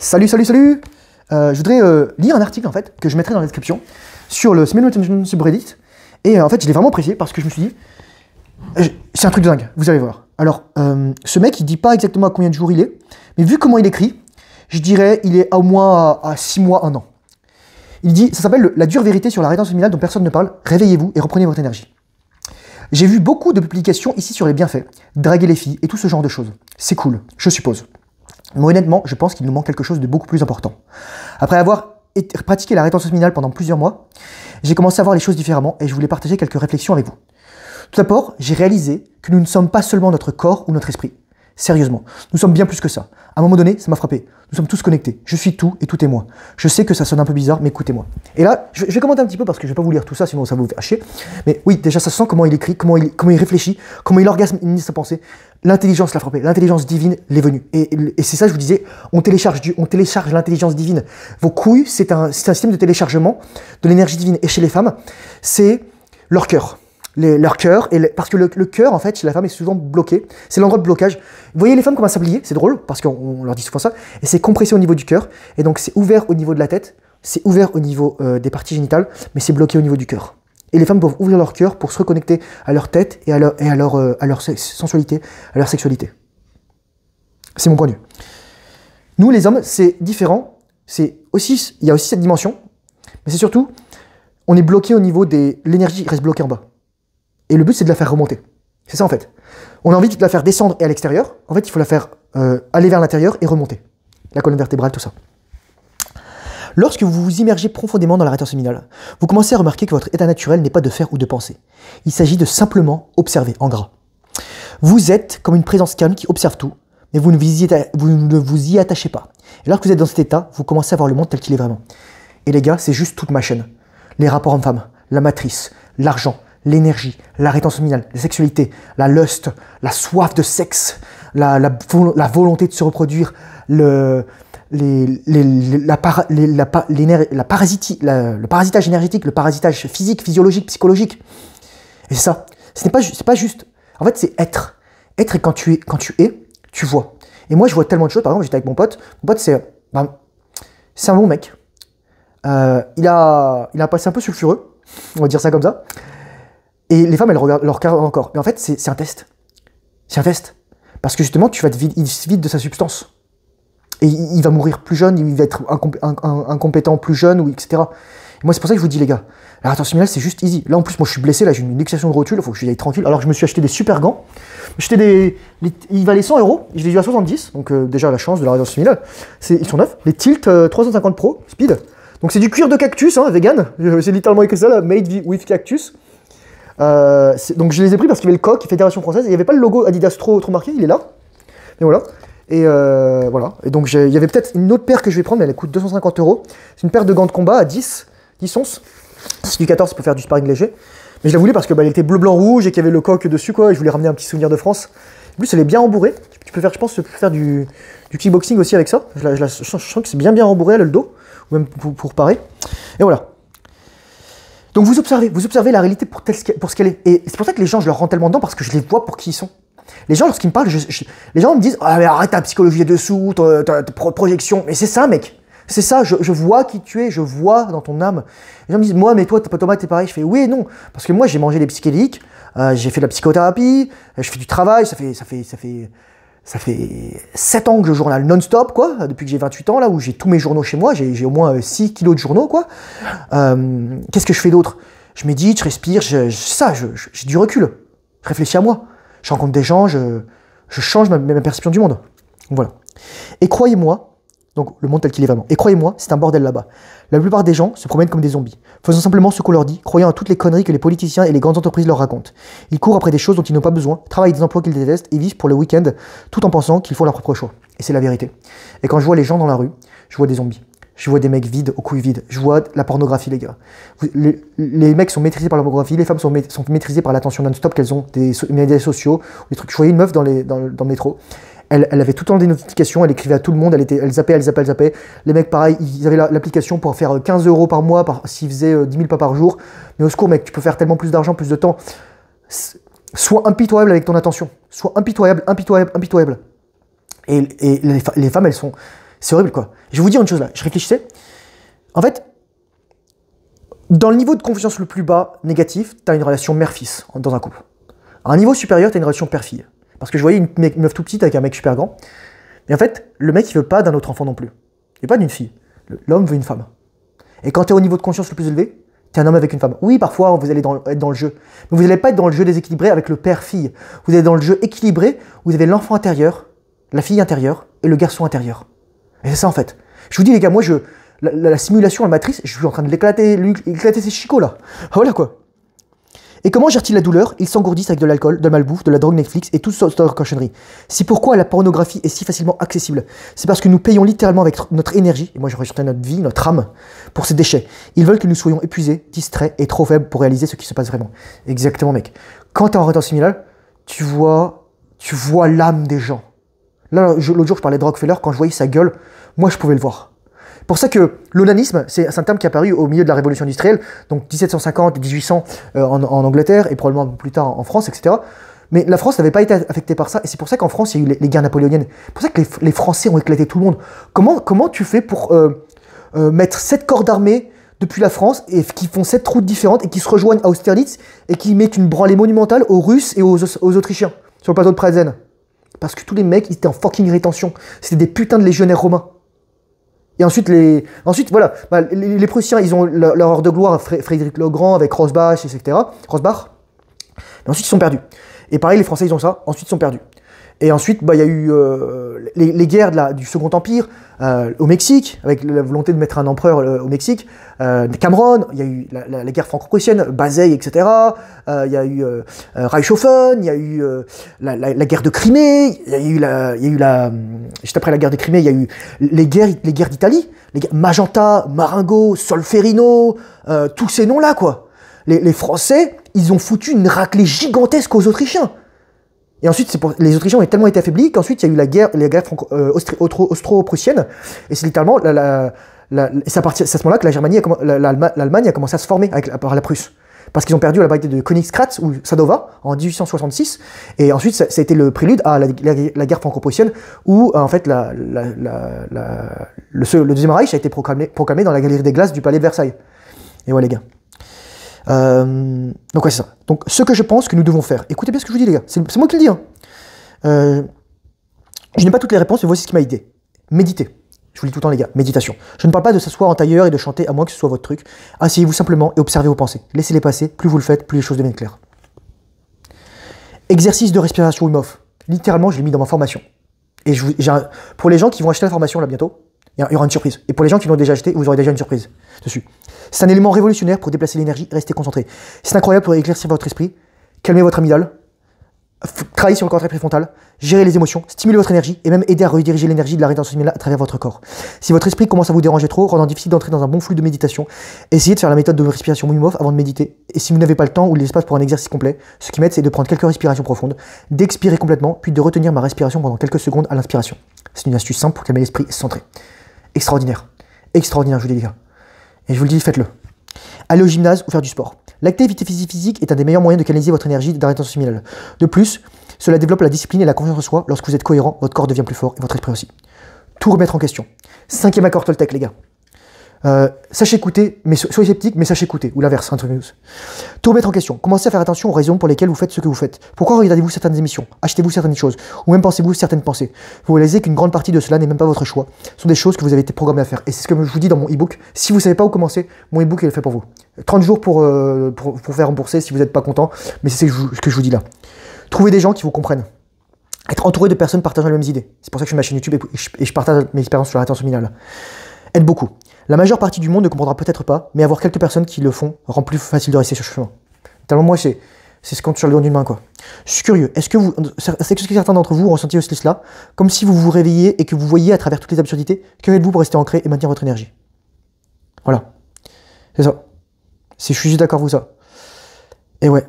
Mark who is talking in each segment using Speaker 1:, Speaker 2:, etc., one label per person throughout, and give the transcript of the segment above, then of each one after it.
Speaker 1: Salut, salut, salut. Je voudrais lire un article en fait que je mettrai dans la description sur le Smell Retention subreddit. Et en fait, je l'ai vraiment apprécié parce que je me suis dit, c'est un truc de dingue, vous allez voir. Alors, ce mec, il dit pas exactement à combien de jours il est, mais vu comment il écrit, je dirais il est au moins à 6 mois, 1 an. Il dit, ça s'appelle la dure vérité sur la rétention séminale dont personne ne parle. Réveillez-vous et reprenez votre énergie. J'ai vu beaucoup de publications ici sur les bienfaits, draguer les filles et tout ce genre de choses. C'est cool, je suppose. Mais honnêtement, je pense qu'il nous manque quelque chose de beaucoup plus important. Après avoir pratiqué la rétention séminale pendant plusieurs mois, j'ai commencé à voir les choses différemment et je voulais partager quelques réflexions avec vous. Tout d'abord, j'ai réalisé que nous ne sommes pas seulement notre corps ou notre esprit. Sérieusement, nous sommes bien plus que ça. À un moment donné, ça m'a frappé. Nous sommes tous connectés. Je suis tout et tout est moi. Je sais que ça sonne un peu bizarre, mais écoutez-moi. Et là, je vais commenter un petit peu parce que je ne vais pas vous lire tout ça, sinon ça va vous faire chier. Mais oui, déjà, ça sent comment il écrit, comment il réfléchit, comment il organise sa pensée. L'intelligence l'a frappé. L'intelligence divine l'est venue. Et c'est ça, je vous disais, on télécharge l'intelligence divine. Vos couilles, c'est un système de téléchargement de l'énergie divine. Et chez les femmes, c'est leur cœur. Leur cœur, parce que le cœur, en fait, chez la femme, est souvent bloqué. C'est l'endroit de blocage. Vous voyez les femmes comme un sablier, c'est drôle, parce qu'on leur dit souvent ça, et c'est compressé au niveau du cœur, et donc c'est ouvert au niveau de la tête, c'est ouvert au niveau des parties génitales, mais c'est bloqué au niveau du cœur. Et les femmes doivent ouvrir leur cœur pour se reconnecter à leur tête et à leur sensualité, à leur sexualité. C'est mon point de vue. Nous, les hommes, c'est différent. Il y a aussi cette dimension, mais c'est surtout, on est bloqué au niveau l'énergie reste bloquée en bas. Et le but, c'est de la faire remonter. C'est ça, en fait. On a envie de la faire descendre et à l'extérieur. En fait, il faut la faire aller vers l'intérieur et remonter. La colonne vertébrale, tout ça. Lorsque vous vous immergez profondément dans la rétention séminale, vous commencez à remarquer que votre état naturel n'est pas de faire ou de penser. Il s'agit de simplement observer, en gras. Vous êtes comme une présence calme qui observe tout, mais vous ne vous y attachez pas. Et lorsque vous êtes dans cet état, vous commencez à voir le monde tel qu'il est vraiment. Et les gars, c'est juste toute ma chaîne. Les rapports hommes-femmes, la matrice, l'argent, l'énergie, la rétention séminale, la sexualité, la lust, la soif de sexe, la volonté de se reproduire, le parasitage énergétique, le parasitage physique, physiologique, psychologique. Et c'est ça. C'est pas juste. En fait, c'est être. Être, et quand tu es, tu vois. Et moi, je vois tellement de choses. Par exemple, j'étais avec mon pote. Mon pote, c'est un bon mec. Il a un passé un peu sulfureux. On va dire ça comme ça. Et les femmes, elles regardent leur cœur encore. Mais en fait, c'est un test. C'est un test. Parce que justement, il se vide de sa substance. Et il va mourir plus jeune, il va être incompétent plus jeune, ou etc. Et moi, c'est pour ça que je vous dis, les gars, la rétention séminale, c'est juste easy. Là, en plus, moi, je suis blessé, là, j'ai une luxation de rotule, il faut que je y aille tranquille. Alors, je me suis acheté des super gants. Ils valaient 100 €, je les ai eu à 70. Donc, déjà, la chance de la rétention séminale. Ils sont neufs. Les Tilt 350 Pro, speed. Donc, c'est du cuir de cactus, hein, vegan. C'est littéralement écrit ça, là, made with cactus. Donc je les ai pris parce qu'il y avait le coq, Fédération Française, et il n'y avait pas le logo Adidas trop marqué, il est là. Et voilà. Et voilà. Et donc il y avait peut-être une autre paire que je vais prendre, mais elle coûte 250 €. C'est une paire de gants de combat à 10 onces. C'est du 14 pour faire du sparring léger. Mais je la voulais parce que elle était bleu, blanc, rouge et qu'il y avait le coq dessus, quoi. Et je voulais ramener un petit souvenir de France. En plus, elle est bien rembourrée. Tu peux faire, je pense, du kickboxing aussi avec ça. Je sens que c'est bien rembourré, elle, le dos, ou même pour parer. Et voilà. Donc vous observez la réalité pour ce qu'elle est. Et c'est pour ça que les gens, je leur rends tellement dedans parce que je les vois pour qui ils sont. Les gens, lorsqu'ils me parlent, les gens me disent « Ah mais arrête ta psychologie dessous, ta projection. » Mais c'est ça, mec. C'est ça, je vois qui tu es, je vois dans ton âme. Les gens me disent « Moi, mais toi, Thomas, t'es pareil. » Je fais « Oui et non. » Parce que moi, j'ai mangé des psychédéliques, j'ai fait de la psychothérapie, je fais du travail, ça fait 7 ans que je journal non-stop, quoi, depuis que j'ai 28 ans, là, où j'ai tous mes journaux chez moi, j'ai au moins 6 kilos de journaux, quoi. Qu'est-ce que je fais d'autre? Je médite, je respire, j'ai du recul. Je réfléchis à moi. Je rencontre des gens, je change ma perception du monde. Donc, voilà. Et croyez-moi, donc le monde tel qu'il est vraiment, et croyez-moi, c'est un bordel là-bas. La plupart des gens se promènent comme des zombies, faisant simplement ce qu'on leur dit, croyant à toutes les conneries que les politiciens et les grandes entreprises leur racontent. Ils courent après des choses dont ils n'ont pas besoin, travaillent des emplois qu'ils détestent et vivent pour le week-end, tout en pensant qu'ils font leur propre choix. Et c'est la vérité. Et quand je vois les gens dans la rue, je vois des zombies. Je vois des mecs vides, aux couilles vides. Je vois la pornographie, les gars. Les mecs sont maîtrisés par la pornographie, les femmes sont maîtrisées par l'attention non-stop qu'elles ont, des médias sociaux, des trucs. Je voyais une meuf dans le métro. Elle avait tout le temps des notifications, elle écrivait à tout le monde, elle zappait. Les mecs, pareil, ils avaient l'application pour faire 15 € par mois s'ils faisaient 10 000 pas par jour. Mais au secours, mec, tu peux faire tellement plus d'argent, plus de temps. Sois impitoyable avec ton attention. Sois impitoyable. Et les femmes, elles sont... C'est horrible, quoi. Je vais vous dire une chose là, je réfléchissais. En fait, dans le niveau de confiance le plus bas, négatif, tu as une relation mère-fils dans un couple. À un niveau supérieur, tu as une relation père-fille. Parce que je voyais une meuf tout petite avec un mec super grand. Et en fait, le mec, il veut pas d'un autre enfant non plus. Il veut pas d'une fille. L'homme veut une femme. Et quand tu es au niveau de conscience le plus élevé, tu es un homme avec une femme. Oui, parfois, vous allez être dans le jeu. Mais vous n'allez pas être dans le jeu déséquilibré avec le père-fille. Vous êtes dans le jeu équilibré où vous avez l'enfant intérieur, la fille intérieure et le garçon intérieur. Et c'est ça, en fait. Je vous dis, les gars, moi, la simulation, la matrice, je suis en train de éclater ses chicots, là. Voilà, quoi. Et comment gère-t-il la douleur? Ils s'engourdissent avec de l'alcool, de la malbouffe, de la drogue Netflix et toute sorte de cochonnerie. C'est pourquoi la pornographie est si facilement accessible. C'est parce que nous payons littéralement avec notre énergie, et moi j'aurais surtout notre vie, notre âme, pour ces déchets. Ils veulent que nous soyons épuisés, distraits et trop faibles pour réaliser ce qui se passe vraiment. Exactement, mec. Quand t'es en rétention similale, tu vois l'âme des gens. Là, l'autre jour, je parlais de Rockefeller, quand je voyais sa gueule, moi je pouvais le voir. Pour ça que l'onanisme, c'est un terme qui est apparu au milieu de la révolution industrielle, donc 1750, 1800 en Angleterre et probablement plus tard en France, etc. Mais la France n'avait pas été affectée par ça, et c'est pour ça qu'en France, il y a eu les guerres napoléoniennes. C'est pour ça que les Français ont éclaté tout le monde. Comment tu fais pour mettre 7 corps d'armée depuis la France, et qui font 7 routes différentes, et qui se rejoignent à Austerlitz, et qui mettent une branlée monumentale aux Russes et aux Autrichiens, sur le plateau de Prazen? Parce que tous les mecs, ils étaient en fucking rétention. C'était des putains de légionnaires romains. Et ensuite, voilà, les Prussiens, ils ont leur heure de gloire, Frédéric le Grand avec Rosbach, etc. Rosbach. Et ensuite, ils sont perdus. Et pareil, les Français, ils ont ça. Ensuite, ils sont perdus. Et ensuite, il y a eu les guerres du Second Empire au Mexique, avec la volonté de mettre un empereur au Mexique. Cameron, il y a eu la guerre franco-prussienne, Bazeille, etc. Il y a eu Reichshofen, il y a eu la guerre de Crimée, juste après la guerre de Crimée, il y a eu les guerres d'Italie, Magenta, Marengo, Solferino, tous ces noms-là, quoi. Les Français, ils ont foutu une raclée gigantesque aux Autrichiens. Et ensuite, les Autrichiens ont tellement été affaiblis qu'ensuite, il y a eu la guerre austro-prussienne. Et c'est littéralement, c'est à ce moment-là que l'Allemagne a commencé à se former par la Prusse. Parce qu'ils ont perdu à la bataille de Königgrätz ou Sadova en 1866. Et ensuite, ça a été le prélude à la guerre franco-prussienne où, en fait, le Deuxième Reich a été proclamé dans la galerie des glaces du palais de Versailles. Et ouais, les gars. Donc ouais, c'est ça. Donc ce que je pense que nous devons faire, écoutez bien ce que je vous dis, les gars, c'est moi qui le dis, hein. Je n'ai pas toutes les réponses, mais voici ce qui m'a aidé. Méditez. Je vous le dis tout le temps, les gars, méditation. Je ne parle pas de s'asseoir en tailleur et de chanter, à moins que ce soit votre truc. Asseyez-vous simplement et observez vos pensées. Laissez-les passer, plus vous le faites, plus les choses deviennent claires. Exercice de respiration Wim Hof. Littéralement, je l'ai mis dans ma formation. Et pour les gens qui vont acheter la formation là bientôt, il y aura une surprise. Et pour les gens qui l'ont déjà acheté, vous aurez déjà une surprise dessus. C'est un élément révolutionnaire pour déplacer l'énergie, rester concentré. C'est incroyable pour éclaircir votre esprit, calmer votre amygdale, travailler sur le cortex préfrontal, gérer les émotions, stimuler votre énergie et même aider à rediriger l'énergie de la rétention similale à travers votre corps. Si votre esprit commence à vous déranger trop, rendant difficile d'entrer dans un bon flux de méditation, essayez de faire la méthode de respiration Wim Hof avant de méditer. Et si vous n'avez pas le temps ou l'espace pour un exercice complet, ce qui m'aide, c'est de prendre quelques respirations profondes, d'expirer complètement, puis de retenir ma respiration pendant quelques secondes à l'inspiration. C'est une astuce simple pour calmer l'esprit et se centrer. Extraordinaire. Extraordinaire, je vous dis, les gars. Et je vous le dis, faites-le. Allez au gymnase ou faire du sport. L'activité physique est un des meilleurs moyens de canaliser votre énergie de la rétention similale. De plus, cela développe la discipline et la confiance en soi. Lorsque vous êtes cohérent, votre corps devient plus fort et votre esprit aussi. Tout remettre en question. 5e accord Toltec, les gars. Sachez écouter, mais soyez sceptique, mais sachez écouter. Ou l'inverse, un truc news. Tout remettre en question. Commencez à faire attention aux raisons pour lesquelles vous faites ce que vous faites. Pourquoi regardez-vous certaines émissions? Achetez-vous certaines choses? Ou même pensez-vous certaines pensées? Vous réalisez qu'une grande partie de cela n'est même pas votre choix. Ce sont des choses que vous avez été programmé à faire. Et c'est ce que je vous dis dans mon e-book. Si vous ne savez pas où commencer, mon e-book est fait pour vous. 30 jours pour faire rembourser si vous n'êtes pas content. Mais c'est ce que je vous dis là. Trouvez des gens qui vous comprennent. Être entouré de personnes partageant les mêmes idées. C'est pour ça que je fais ma chaîne YouTube et je partage mes expériences sur la rétention similale. Aide beaucoup. La majeure partie du monde ne comprendra peut-être pas, mais avoir quelques personnes qui le font rend plus facile de rester sur ce chemin. Tellement moi, c'est ce compte sur le doigt d'une main, quoi. Je suis curieux. Est-ce que certains d'entre vous ont ressenti aussi cela, comme si vous vous réveillez et que vous voyiez à travers toutes les absurdités? Que faites-vous pour rester ancré et maintenir votre énergie? Voilà. C'est ça. Je suis juste d'accord avec vous, ça. Et ouais.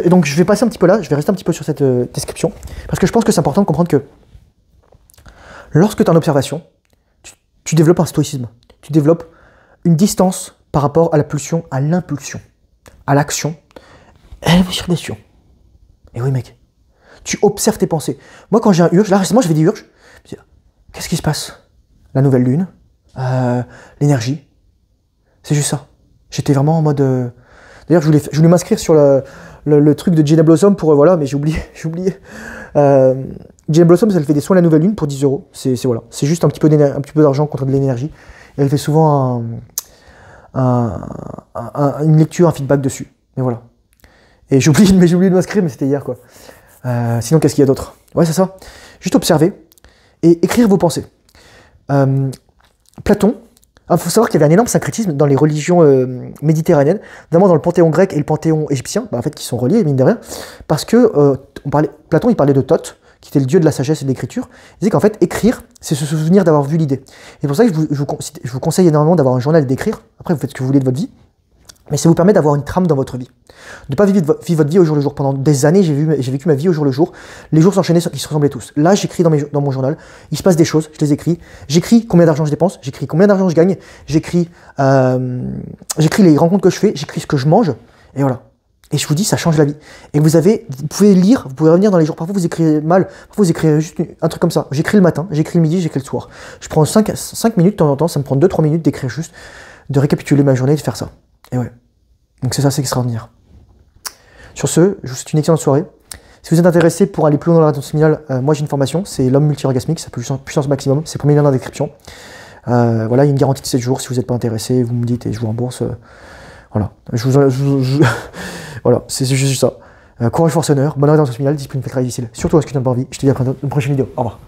Speaker 1: Donc je vais passer un petit peu là, je vais rester un petit peu sur cette description, parce que je pense que c'est important de comprendre que lorsque tu es en observation, tu développes un stoïcisme, tu développes une distance par rapport à la pulsion, à l'impulsion, à l'action, à l'émotion. Et oui, mec, tu observes tes pensées. Moi, quand j'ai un urge, là récemment, je fais des urges, Qu'est-ce qui se passe? La nouvelle lune, l'énergie. C'est juste ça. J'étais vraiment en mode... D'ailleurs, je voulais m'inscrire sur le truc de Jenna Blossom pour... voilà, mais j'ai oublié. Jenna Blossom, elle fait des soins à la nouvelle lune pour 10 euros. Voilà. C'est juste un petit peu d'argent contre de l'énergie. Et elle fait souvent une lecture, un feedback dessus. Et voilà. Et j'ai oublié de m'inscrire, mais c'était hier, quoi. Sinon, qu'est-ce qu'il y a d'autre? Ouais, c'est ça. Juste observer et écrire vos pensées. Platon, il faut savoir qu'il y avait un énorme syncrétisme dans les religions méditerranéennes, notamment dans le panthéon grec et le panthéon égyptien, en fait, qui sont reliés, mine de rien, parce que Platon, il parlait de Thoth, qui était le dieu de la sagesse et de l'écriture. Il disait qu'en fait, écrire, c'est se souvenir d'avoir vu l'idée. Et c'est pour ça que je vous conseille énormément d'avoir un journal et d'écrire. Après, vous faites ce que vous voulez de votre vie. Mais ça vous permet d'avoir une trame dans votre vie. De ne pas vivre votre vie au jour le jour. Pendant des années, j'ai vécu ma vie au jour le jour. Les jours s'enchaînaient, ils se ressemblaient tous. Là, j'écris dans mon journal. Il se passe des choses, je les écris. J'écris combien d'argent je dépense, j'écris combien d'argent je gagne, j'écris les rencontres que je fais, j'écris ce que je mange. Et voilà. Et je vous dis, ça change la vie. Et vous pouvez lire, vous pouvez revenir dans les jours. Parfois, vous écrivez mal. Parfois, vous écrivez juste un truc comme ça. J'écris le matin, j'écris le midi, j'écris le soir. Je prends 5 minutes de temps en temps. Ça me prend 2-3 minutes d'écrire juste, de récapituler ma journée et de faire ça. Et ouais. Donc c'est ça, c'est extraordinaire. Sur ce, je vous souhaite une excellente soirée. Si vous êtes intéressé pour aller plus loin dans la séminale, moi j'ai une formation, c'est l'homme multi-orgasmique, ça s'appelle puissance maximum, c'est le premier lien dans la description. Voilà, il y a une garantie de 7 jours, si vous n'êtes pas intéressé, vous me dites et je vous rembourse. Voilà, voilà, c'est juste ça. Courage, force, honneur, bonne orientation séminale, discipline, fait travail difficile. Surtout à ce que tu n'as pas envie. Je te dis à une prochaine vidéo. Au revoir.